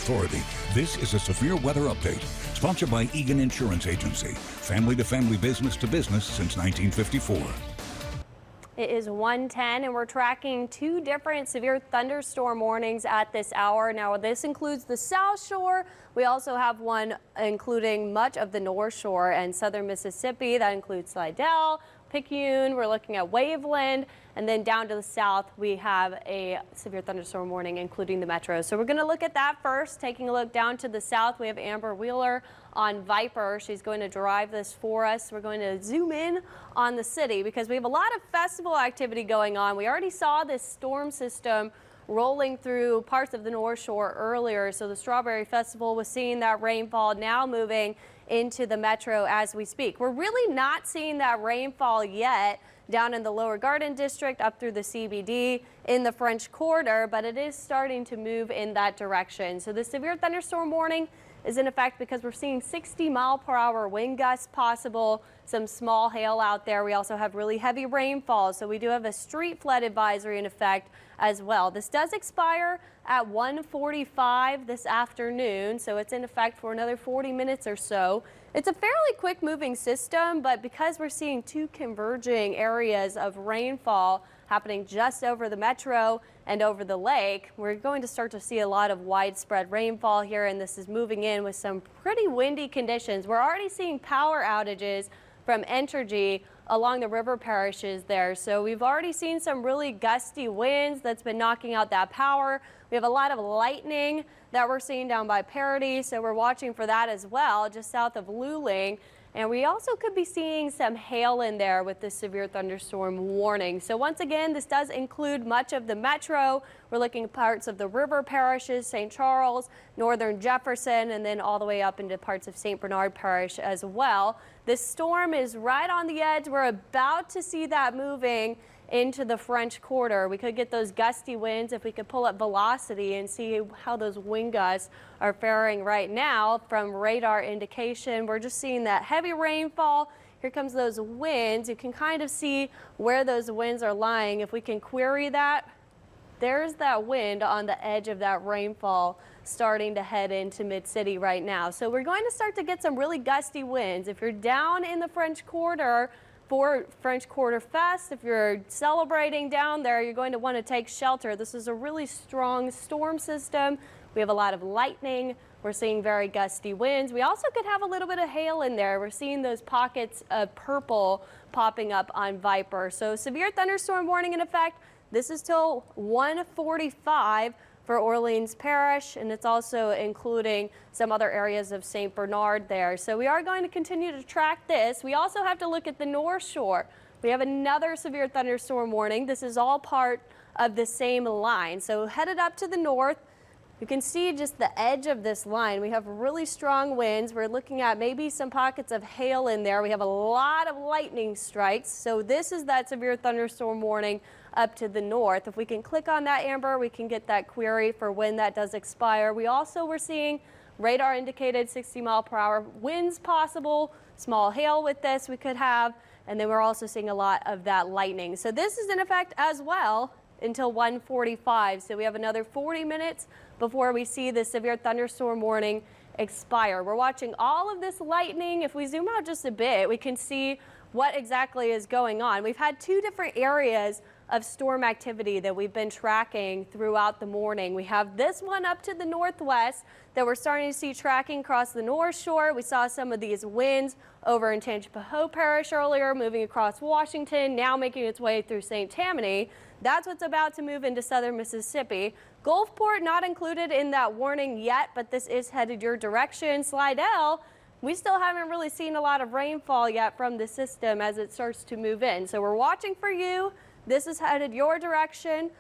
Authority. This is a severe weather update sponsored by Egan Insurance Agency. Family to family, business to business since 1954. It is 1:10 and we're tracking two different severe thunderstorm warnings at this hour. Now this includes the South Shore. We also have one including much of the North Shore and southern Mississippi. That includes Slidell, Picayune. We're looking at Waveland, and then down to the south we have a severe thunderstorm warning including the metro. So we're going to look at that first. Taking a look down to the south, we have Amber Wheeler on Viper. She's going to drive this for us. We're going to zoom in on the city because we have a lot of festival activity going on. We already saw this storm system rolling through parts of the North Shore earlier. So the Strawberry Festival was seeing that rainfall, now moving into the metro as we speak. We're really not seeing that rainfall yet down in the Lower Garden District up through the CBD in the French Quarter, but it is starting to move in that direction. So the severe thunderstorm warning is in effect because we're seeing 60-mile-per-hour wind gusts possible, some small hail out there. We also have really heavy rainfall, so we do have a street flood advisory in effect as well. This does expire at 1:45 this afternoon, so it's in effect for another 40 minutes or so. It's a fairly quick-moving system, but because we're seeing two converging areas of rainfall happening just over the metro and over the lake, we're going to start to see a lot of widespread rainfall here, and this is moving in with some pretty windy conditions. We're already seeing power outages from Entergy along the river parishes there. So we've already seen some really gusty winds that's been knocking out that power. We have a lot of lightning that we're seeing down by Parity, so we're watching for that as well, just south of Luling. And we also could be seeing some hail in there with this severe thunderstorm warning. So once again, this does include much of the metro. We're looking at parts of the river parishes, St. Charles, northern Jefferson, and then all the way up into parts of St. Bernard Parish as well. This storm is right on the edge. We're about to see that moving into the French Quarter. We could get those gusty winds if we could pull up velocity and see how those wind gusts are faring right now from radar indication. We're just seeing that heavy rainfall. Here comes those winds. You can kind of see where those winds are lying. If we can query that, there's that wind on the edge of that rainfall starting to head into Mid-City right now. So we're going to start to get some really gusty winds. If you're down in the French Quarter for French Quarter Fest, if you're celebrating down there, you're going to want to take shelter. This is a really strong storm system. We have a lot of lightning. We're seeing very gusty winds. We also could have a little bit of hail in there. We're seeing those pockets of purple popping up on Viper. So severe thunderstorm warning in effect. This is till 1:45 for Orleans Parish, and it's also including some other areas of St. Bernard there. So we are going to continue to track this. We also have to look at the North Shore. We have another severe thunderstorm warning. This is all part of the same line. So headed up to the north, you can see just the edge of this line. We have really strong winds. We're looking at maybe some pockets of hail in there. We have a lot of lightning strikes. So this is that severe thunderstorm warning up to the north. If we can click on that, Amber, we can get that query for when that does expire. We also were seeing radar indicated 60-mile-per-hour winds possible, small hail with this we could have, and then we're also seeing a lot of that lightning. So this is in effect as well until 1:45. So we have another 40 minutes before we see the severe thunderstorm warning expire. We're watching all of this lightning. If we zoom out just a bit, we can see what exactly is going on. We've had two different areas of storm activity that we've been tracking throughout the morning. We have this one up to the northwest that we're starting to see tracking across the North Shore. We saw some of these winds over in Tangipahoa Parish earlier, moving across Washington, now making its way through St. Tammany. That's what's about to move into southern Mississippi. Gulfport not included in that warning yet, but this is headed your direction. Slidell, we still haven't really seen a lot of rainfall yet from the system as it starts to move in. So we're watching for you. This is headed your direction.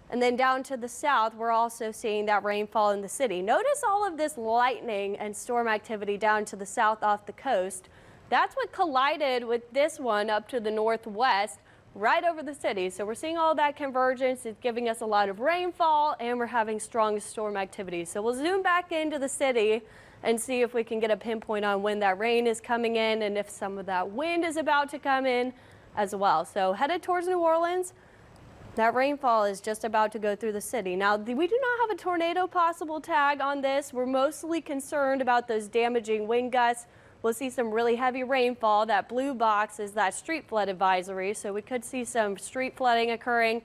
And then down to the south, we're also seeing that rainfall in the city. Notice all of this lightning and storm activity down to the south off the coast. That's what collided with this one up to the northwest, right over the city. So we're seeing all that convergence. It's giving us a lot of rainfall, and we're having strong storm activity. So we'll zoom back into the city and see if we can get a pinpoint on when that rain is coming in and if some of that wind is about to come in as well. So headed towards New Orleans. That rainfall is just about to go through the city. Now, we do not have a tornado possible tag on this. We're mostly concerned about those damaging wind gusts. We'll see some really heavy rainfall. That blue box is that street flood advisory, so we could see some street flooding occurring.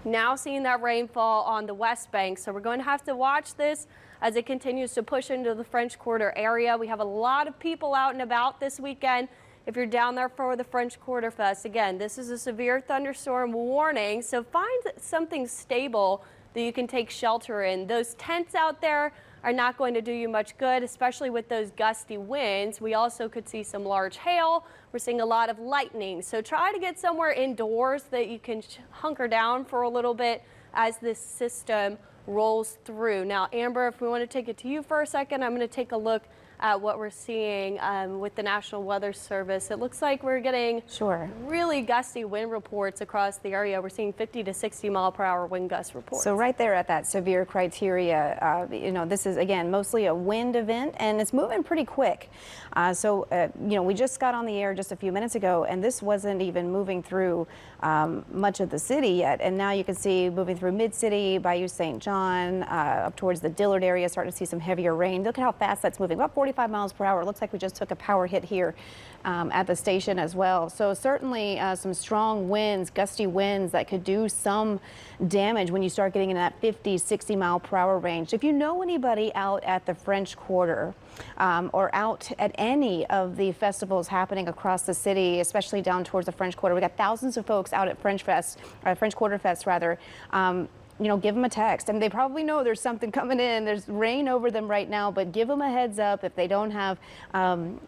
Now seeing that rainfall on the West Bank, so we're going to have to watch this as it continues to push into the French Quarter area. We have a lot of people out and about this weekend. If you're down there for the French Quarter Fest, again, this is a severe thunderstorm warning, so find something stable that you can take shelter in. Those tents out there are not going to do you much good, especially with those gusty winds. We also could see some large hail. We're seeing a lot of lightning, so try to get somewhere indoors that you can hunker down for a little bit as this system rolls through. Now, Amber, if we want to take it to you for a second, I'm going to take a look at what we're seeing with the National Weather Service. It looks like we're getting really gusty wind reports across the area. We're seeing 50 to 60 mile per hour wind gust reports. So right there at that severe criteria, this is again mostly a wind event, and it's moving pretty quick. We just got on the air just a few minutes ago, and this wasn't even moving through much of the city yet. And now you can see moving through Mid-City, Bayou St. John, up towards the Dillard area, starting to see some heavier rain. Look at how fast that's moving, about 45 miles per hour. It looks like we just took a power hit here at the station as well. So certainly some strong winds, gusty winds that could do some damage when you start getting in that 50, 60 mile per hour range. If you know anybody out at the French Quarter or out at any of the festivals happening across the city, especially down towards the French Quarter, we got thousands of folks out at French Quarter Fest rather. Give them a text. And they probably know there's something coming in. There's rain over them right now, but give them a heads up if they don't have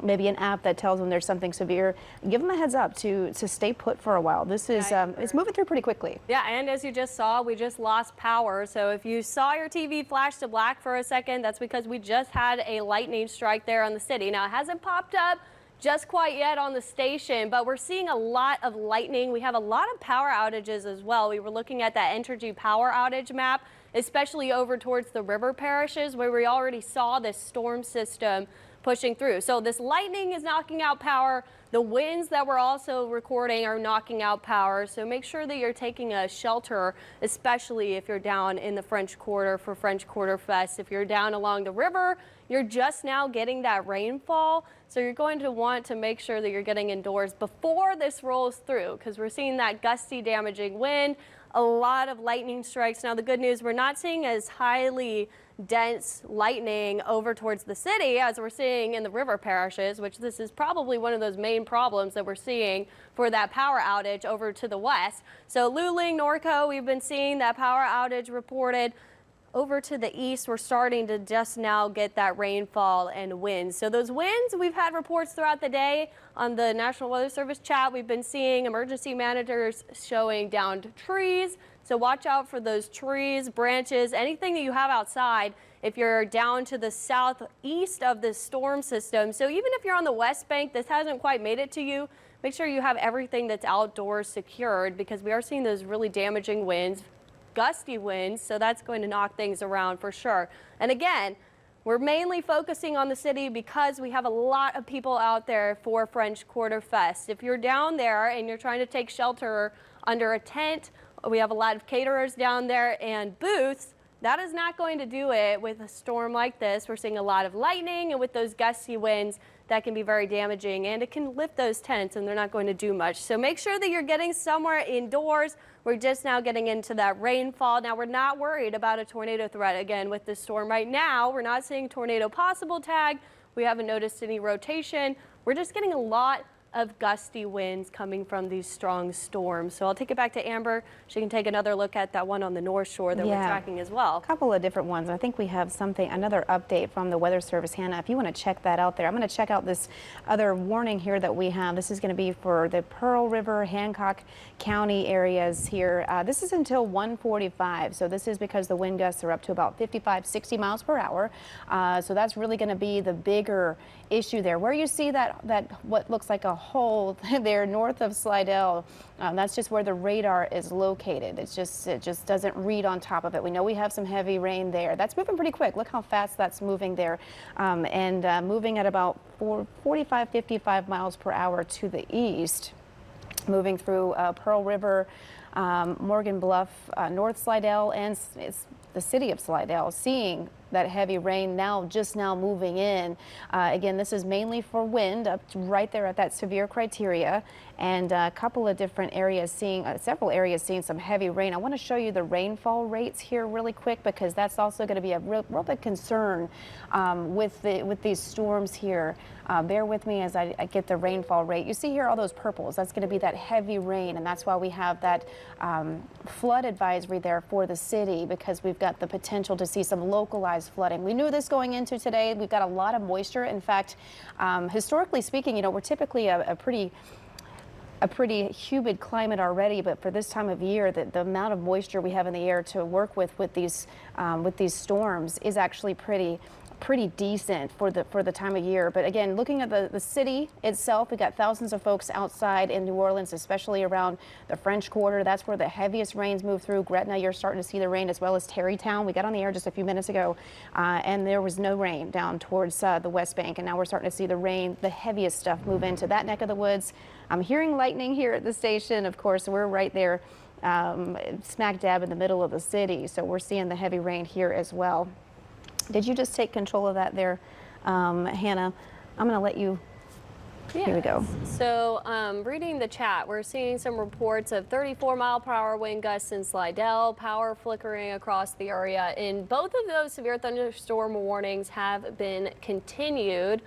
maybe an app that tells them there's something severe. Give them a heads up to stay put for a while. This is it's moving through pretty quickly. Yeah, and as you just saw, we just lost power. So if you saw your TV flash to black for a second, that's because we just had a lightning strike there on the city. Now, it hasn't popped up just quite yet on the station, but we're seeing a lot of lightning. We have a lot of power outages as well. We were looking at that Entergy power outage map, especially over towards the river parishes where we already saw this storm system pushing through. So this lightning is knocking out power. The winds that we're also recording are knocking out power. So make sure that you're taking a shelter, especially if you're down in the French Quarter for French Quarter Fest. If you're down along the river, you're just now getting that rainfall. So you're going to want to make sure that you're getting indoors before this rolls through, because we're seeing that gusty, damaging wind, a lot of lightning strikes. Now, the good news, we're not seeing as highly dense lightning over towards the city as we're seeing in the river parishes, which this is probably one of those main problems that we're seeing for that power outage over to the west. So Luling, Norco, we've been seeing that power outage reported. Over to the east, we're starting to just now get that rainfall and winds. So those winds, we've had reports throughout the day on the National Weather Service chat. We've been seeing emergency managers showing downed trees. So watch out for those trees, branches, anything that you have outside if you're down to the southeast of this storm system. So even if you're on the West Bank, this hasn't quite made it to you, make sure you have everything that's outdoors secured, because we are seeing those really damaging winds, gusty winds, so that's going to knock things around for sure. And again, we're mainly focusing on the city because we have a lot of people out there for French Quarter Fest. If you're down there and you're trying to take shelter under a tent, we have a lot of caterers down there and booths. That is not going to do it with a storm like this. We're seeing a lot of lightning, and with those gusty winds, that can be very damaging, and it can lift those tents, and they're not going to do much. So make sure that you're getting somewhere indoors. We're just now getting into that rainfall. Now, we're not worried about a tornado threat again with this storm right now. We're not seeing tornado possible tag. We haven't noticed any rotation. We're just getting a lot of gusty winds coming from these strong storms. So I'll take it back to Amber. She can take another look at that one on the North Shore that we're tracking as well. A couple of different ones. I think we have another update from the Weather Service. Hannah, if you want to check that out there. I'm going to check out this other warning here that we have. This is going to be for the Pearl River, Hancock County areas here. This is until 1:45. So this is because the wind gusts are up to about 55, 60 miles per hour. So that's really going to be the bigger issue there. Where you see that what looks like a hole there north of Slidell, that's just where the radar is located. It just doesn't read on top of it. We know we have some heavy rain there. That's moving pretty quick. Look how fast that's moving there, and moving at about 45, 55 miles per hour to the east, moving through Pearl River, Morgan Bluff, North Slidell, and it's the city of Slidell seeing that heavy rain just now moving in. Again, this is mainly for wind up to right there at that severe criteria, and a couple of different areas several areas seeing some heavy rain. I want to show you the rainfall rates here really quick because that's also going to be a real big concern with these storms here. Bear with me as I get the rainfall rate. You see here all those purples. That's going to be that heavy rain, and that's why we have that flood advisory there for the city, because we've got the potential to see some localized flooding. We knew this going into today. We've got a lot of moisture. In fact, historically speaking, we're typically a pretty humid climate already, but for this time of year, the amount of moisture we have in the air to work with these storms is actually pretty decent for the time of year. But again, looking at the city itself, we got thousands of folks outside in New Orleans, especially around the French Quarter. That's where the heaviest rains move through. Gretna, you're starting to see the rain, as well as Terrytown. We got on the air just a few minutes ago, and there was no rain down towards the West Bank, and now we're starting to see the rain, the heaviest stuff, move into that neck of the woods. I'm hearing lightning here at the station. Of course, we're right there smack dab in the middle of the city, so we're seeing the heavy rain here as well. Did you just take control of that there, Hannah? I'm going to let you. Yes. Here we go. So reading the chat, we're seeing some reports of 34-mile-per-hour wind gusts in Slidell, power flickering across the area. And both of those severe thunderstorm warnings have been continued.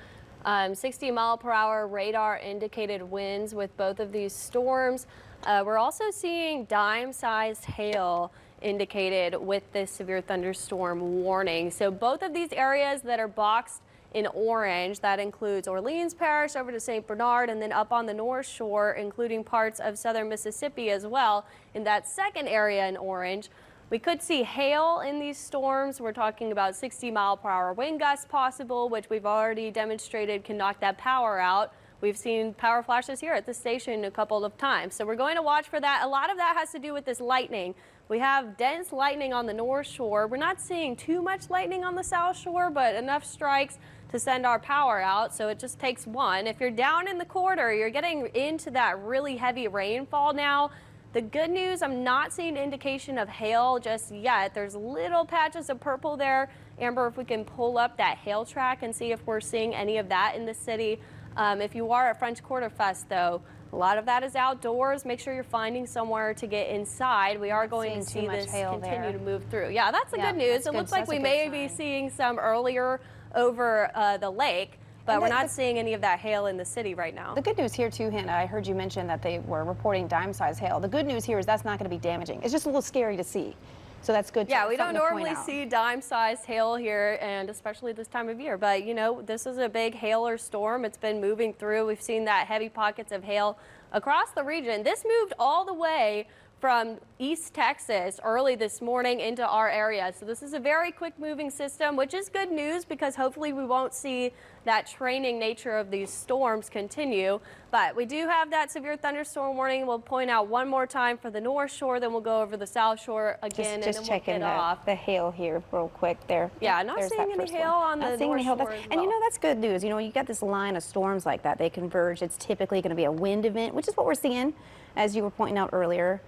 60-mile-per-hour radar indicated winds with both of these storms. We're also seeing dime-sized hail indicated with this severe thunderstorm warning. So both of these areas that are boxed in orange, that includes Orleans Parish over to St. Bernard, and then up on the North Shore, including parts of southern Mississippi as well. In that second area in orange, we could see hail in these storms. We're talking about 60-mile-per-hour wind gusts possible, which we've already demonstrated can knock that power out. We've seen power flashes here at the station a couple of times. So we're going to watch for that. A lot of that has to do with this lightning. We have dense lightning on the North Shore. We're not seeing too much lightning on the South Shore, but enough strikes to send our power out. So it just takes one. If you're down in the quarter, you're getting into that really heavy rainfall now. The good news, I'm not seeing indication of hail just yet. There's little patches of purple there. Amber, if we can pull up that hail track and see if we're seeing any of that in the city. If you are at French Quarter Fest, though, a lot of that is outdoors. Make sure you're finding somewhere to get inside. We are going to see this continue to move through. Yeah, that's the good news. It looks like we may be seeing some earlier over the lake, but we're not seeing any of that hail in the city right now. The good news here, too, Hannah, I heard you mention that they were reporting dime-sized hail. The good news here is that's not going to be damaging. It's just a little scary to see. So that's good. Yeah, we don't normally see dime-sized hail here, and especially this time of year. But, this is a big hail or storm. It's been moving through. We've seen that heavy pockets of hail across the region. This moved all the way from East Texas early this morning into our area. So this is a very quick moving system, which is good news because hopefully we won't see that training nature of these storms continue. But we do have that severe thunderstorm warning. We'll point out one more time for the North Shore, then we'll go over the South Shore again. Just and then checking the hail here real quick there. Yeah, not seeing any hail on the North Shore as well. And that's good news. You got this line of storms like that. They converge. It's typically going to be a wind event, which is what we're seeing, as you were pointing out earlier.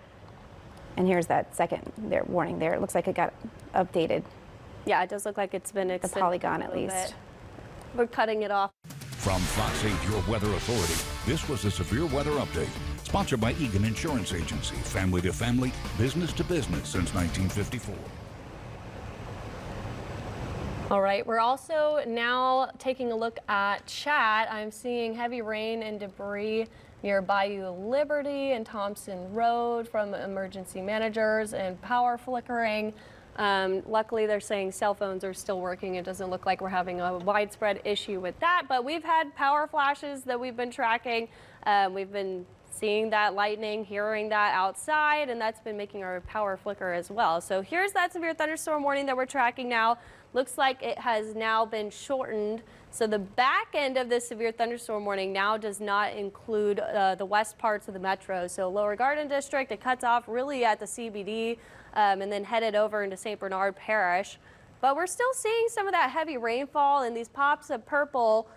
And here's that second warning there. It looks like it got updated. Yeah, it does look like it's been extended. The polygon, at least. We're cutting it off. From Fox 8, your weather authority, this was a severe weather update. Sponsored by Egan Insurance Agency. Family to family, business to business since 1954. All right, we're also now taking a look at chat. I'm seeing heavy rain and debris near Bayou Liberty and Thompson Road from emergency managers and power flickering. Luckily, they're saying cell phones are still working. It doesn't look like we're having a widespread issue with that, but we've had power flashes that we've been tracking. We've been seeing that lightning, hearing that outside, and that's been making our power flicker as well. So here's that severe thunderstorm warning that we're tracking now. Looks like it has now been shortened. So the back end of this severe thunderstorm warning now does not include the west parts of the metro. So Lower Garden District, it cuts off really at the CBD and then headed over into St. Bernard Parish. But we're still seeing some of that heavy rainfall and these pops of purple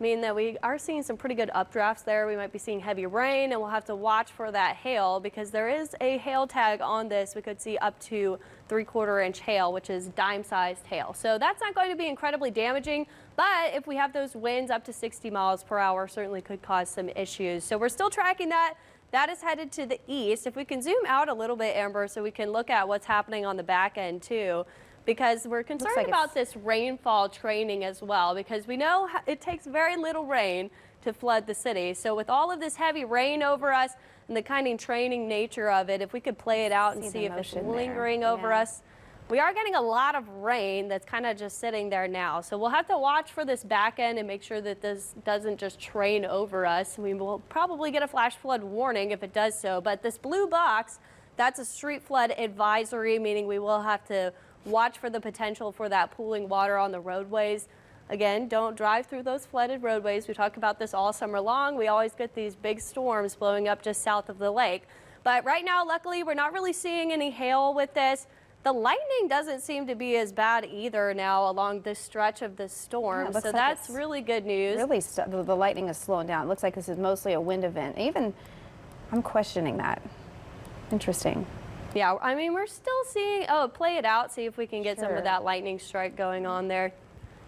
mean that we are seeing some pretty good updrafts there. We might be seeing heavy rain, and we'll have to watch for that hail because there is a hail tag on this. We could see up to 3/4 inch hail, which is dime-sized hail. So that's not going to be incredibly damaging, but if we have those winds up to 60 miles per hour, certainly could cause some issues. So we're still tracking that. That is headed to the east. If we can zoom out a little bit, Amber, so we can look at what's happening on the back end too, because we're concerned about this rainfall training as well, because we know it takes very little rain to flood the city. So with all of this heavy rain over us and the kind of training nature of it, if we could play it out and see if it's lingering over us. We are getting a lot of rain that's kind of just sitting there now. So we'll have to watch for this back end and make sure that this doesn't just train over us. We will probably get a flash flood warning if it does so. But this blue box, that's a street flood advisory, meaning we will have to watch for the potential for that pooling water on the roadways. Again, don't drive through those flooded roadways. We talk about this all summer long. We always get these big storms blowing up just south of the lake. But right now, luckily, we're not really seeing any hail with this. The lightning doesn't seem to be as bad either now along this stretch of the storm. Yeah, so like that's really good news. Really, the lightning is slowing down. It looks like this is mostly a wind event. Even I'm questioning that. Interesting. Yeah, I mean, we're still seeing, play it out, see if we can get some of that lightning strike going on there.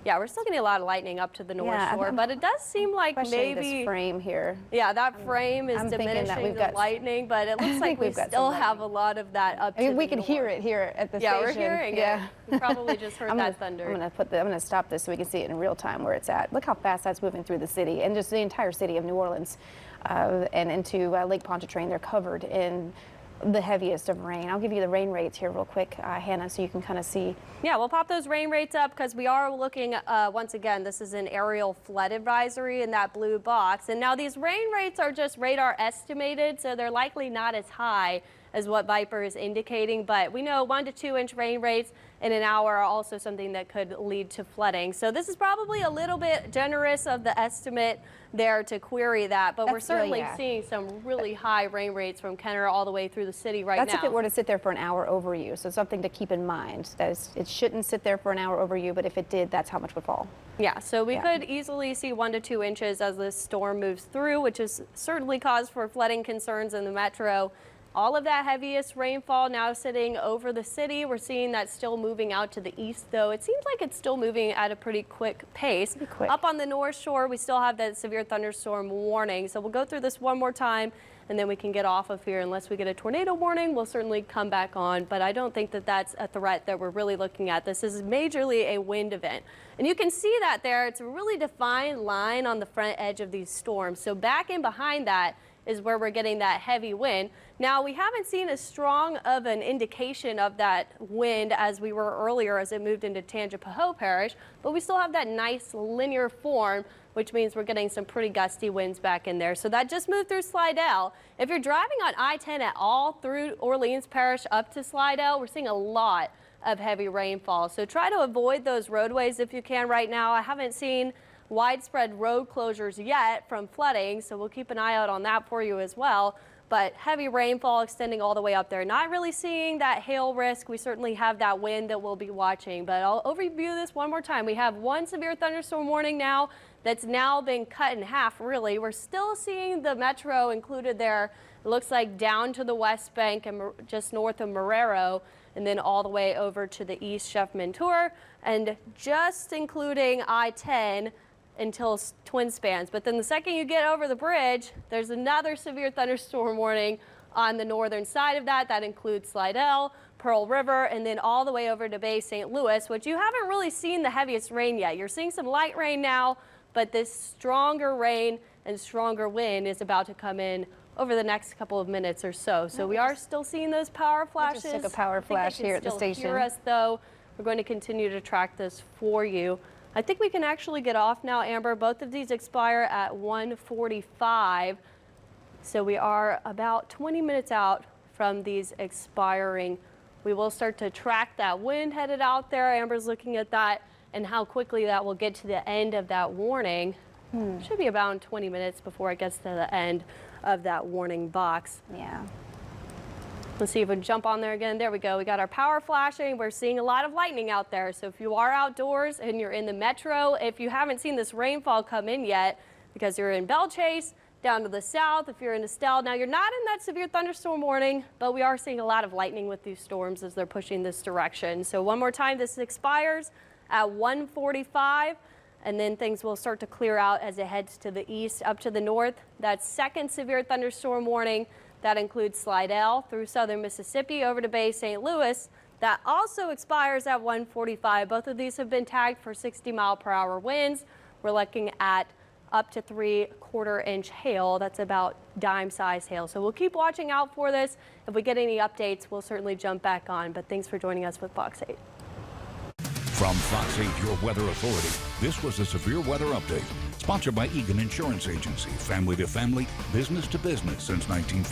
Yeah, we're still getting a lot of lightning up to the North Shore, but it does seem like maybe this frame here. Yeah, that frame is diminishing the lightning, but it looks like we still have a lot of that up to the we can north. hear it here at the station. Yeah, we're hearing it. We probably just heard that thunder. I'm gonna stop this so we can see it in real time where it's at. Look how fast that's moving through the city and just the entire city of New Orleans and into Lake Pontchartrain. They're covered in the heaviest of rain. I'll give you the rain rates here real quick, Hannah, so you can kind of see. Yeah, we'll pop those rain rates up because we are looking, once again, this is an aerial flood advisory in that blue box. And now these rain rates are just radar estimated, so they're likely not as high as what Viper is indicating, but we know 1 to 2 inch rain rates in an hour are also something that could lead to flooding. So this is probably a little bit generous of the estimate there to query that, but we're certainly seeing some really high rain rates from Kenner all the way through the city right now. That's if it were to sit there for an hour over you, so something to keep in mind. That is, it shouldn't sit there for an hour over you, but if it did, that's how much would fall. Yeah, so we could easily see 1 to 2 inches as this storm moves through, which is certainly cause for flooding concerns in the metro. All of that heaviest rainfall now sitting over the city. We're seeing that still moving out to the east, though. It seems like it's still moving at a pretty quick pace. Up on the North Shore, we still have that severe thunderstorm warning. So we'll go through this one more time, and then we can get off of here. Unless we get a tornado warning, we'll certainly come back on. But I don't think that that's a threat that we're really looking at. This is majorly a wind event. And you can see that there. It's a really defined line on the front edge of these storms. So back in behind that is where we're getting that heavy wind. Now, we haven't seen as strong of an indication of that wind as we were earlier as it moved into Tangipahoa Parish, but we still have that nice linear form, which means we're getting some pretty gusty winds back in there. So that just moved through Slidell. If you're driving on I-10 at all through Orleans Parish up to Slidell, we're seeing a lot of heavy rainfall. So try to avoid those roadways if you can right now. I haven't seen widespread road closures yet from flooding, so we'll keep an eye out on that for you as well. But heavy rainfall extending all the way up there. Not really seeing that hail risk. We certainly have that wind that we'll be watching, but I'll overview this one more time. We have one severe thunderstorm warning now that's now been cut in half, really. We're still seeing the metro included there. It looks like down to the West Bank and just north of Marrero, and then all the way over to the east, Chef Mentor, and just including I-10 until twin spans. But then the second you get over the bridge, there's another severe thunderstorm warning on the northern side of that. That includes Slidell, Pearl River, and then all the way over to Bay St. Louis, which you haven't really seen the heaviest rain yet. You're seeing some light rain now, but this stronger rain and stronger wind is about to come in over the next couple of minutes or so. So we are still seeing those power flashes. Just took a power flash here at the station. Hear us though. We're going to continue to track this for you. I think we can actually get off now, Amber. Both of these expire at 1:45, so we are about 20 minutes out from these expiring. We will start to track that wind headed out there. Amber's looking at that and how quickly that will get to the end of that warning. Should be about 20 minutes before it gets to the end of that warning box. Yeah. Let's see if we can jump on there again. There we go. We got our power flashing. We're seeing a lot of lightning out there. So if you are outdoors and you're in the metro, if you haven't seen this rainfall come in yet, because you're in Belle Chase, down to the south, if you're in Estelle, now you're not in that severe thunderstorm warning, but we are seeing a lot of lightning with these storms as they're pushing this direction. So one more time, this expires at 1:45. And then things will start to clear out as it heads to the east up to the north. That second severe thunderstorm warning, that includes Slidell through southern Mississippi over to Bay St. Louis. That also expires at 1:45. Both of these have been tagged for 60-mile-per-hour winds. We're looking at up to 3/4 inch hail. That's about dime-sized hail. So we'll keep watching out for this. If we get any updates, we'll certainly jump back on. But thanks for joining us with Fox 8. From Fox 8, your weather authority, this was a severe weather update. Sponsored by Egan Insurance Agency, family to family, business to business since 1950.